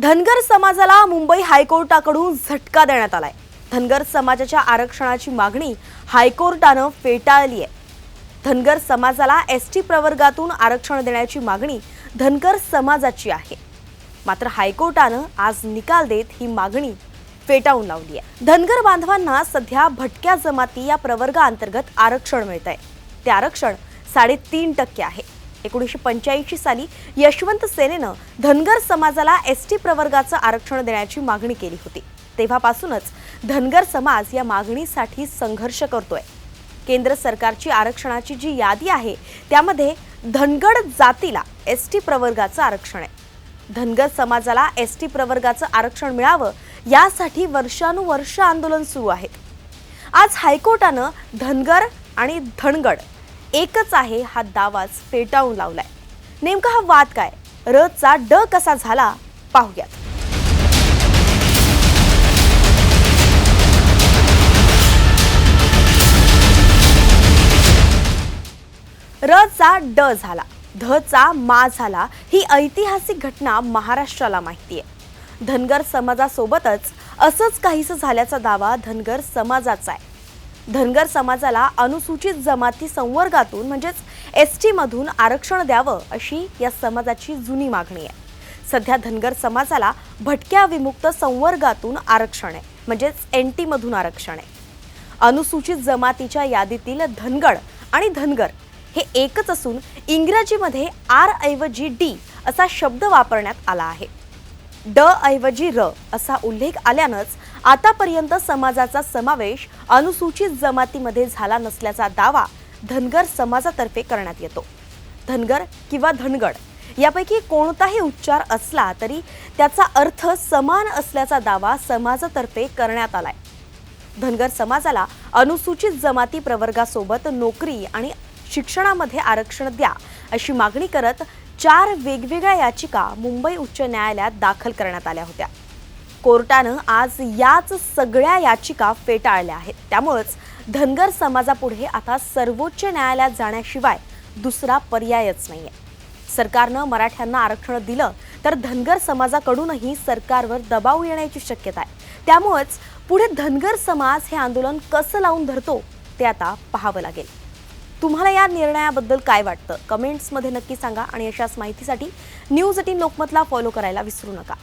धनगर समाजाला मुंबई हायकोर्टाकडून झटका देण्यात आलाय। धनगर समाजाच्या आरक्षणाची मागणी हायकोर्टानं फेटाळली आहे। धनगर समाजाला एसटी प्रवर्गातून आरक्षण देण्याची मागणी धनगर समाजाची आहे। मात्र हायकोर्टानं आज निकाल देत ही मागणी फेटाळून लावली आहे। धनगर बांधवांना सध्या भटक्या जमाती या प्रवर्गाअंतर्गत आरक्षण मिळतंय। ते आरक्षण 3.5% आहे। 1985 साली यशवंत सेनेनं धनगर समाजाला एसटी प्रवर्गाचं आरक्षण देण्याची मागणी केली होती। तेव्हापासूनच धनगर समाज या मागणीसाठी संघर्ष करतोय। केंद्र सरकारची आरक्षणाची जी यादी आहे त्यामध्ये धनगड जातीला एसटी प्रवर्गाचं आरक्षण आहे। धनगर समाजाला एसटी प्रवर्गाचं आरक्षण मिळावं यासाठी वर्षानुवर्ष आंदोलन सुरू आहे। आज हायकोर्टानं धनगर आणि धनगड एकच आहे हा दावाच फेटाळून लावलाय। नेमका हा वाद काय, र चा ड कसा झाला पाहूयात। र चा ड झाला, ध चा मा झाला। ही ऐतिहासिक घटना महाराष्ट्राला माहिती आहे। धनगर समाजासोबतच असंच काहीसं झाल्याचा दावा धनगर समाजाचा आहे। धनगर समाजाला अनुसूचित जमाती संवर्गातून म्हणजेच एसटी मधून आरक्षण द्यावं अशी या समाजाची जुनी मागणी आहे। सध्या धनगर समाजाला भटक्या विमुक्त संवर्गातून आरक्षण आहे, म्हणजेच एनटी मधून आरक्षण आहे। अनुसूचित जमातीच्या यादीतील धनगड आणि धनगर हे एकच असून इंग्रजीमध्ये आर ऐवजी डी असा शब्द वापरण्यात आला आहे। ड ऐवजी र असा उल्लेख आल्यानंच आतापर्यंत समाजाचा समावेश अनुसूचित जमातीमध्ये झाला नसल्याचा दावा धनगर समाजातर्फे करण्यात येतो। धनगर किंवा धनगड यापैकी कोणताही उच्चार असला तरी त्याचा अर्थ समान असल्याचा दावा समाजातर्फे करण्यात आलाय। धनगर समाजाला अनुसूचित जमाती प्रवर्गासोबत नोकरी आणि शिक्षणामध्ये आरक्षण द्या अशी मागणी करत 4 वेगवेगळ्या याचिका मुंबई उच्च न्यायालयात दाखल करण्यात आल्या होत्या। कोर्टानं आज याच सगळ्या याचिका फेटाळल्या आहेत। त्यामुळेच धनगर समाजापुढे आता सर्वोच्च न्यायालयात जाण्याशिवाय दुसरा पर्यायच नाहीये। सरकारनं मराठ्यांना आरक्षण दिलं तर धनगर समाजाकडूनही सरकारवर दबाव येण्याची शक्यता आहे। त्यामुळेच पुढे धनगर समाज हे आंदोलन कसं लावून धरतो ते आता पाहावं लागेल। तुम्हाला या निर्णयाबद्दल काय वाटतं कमेंट्समध्ये नक्की सांगा आणि अशाच माहितीसाठी न्यूज 18 लोकमतला फॉलो करायला विसरू नका।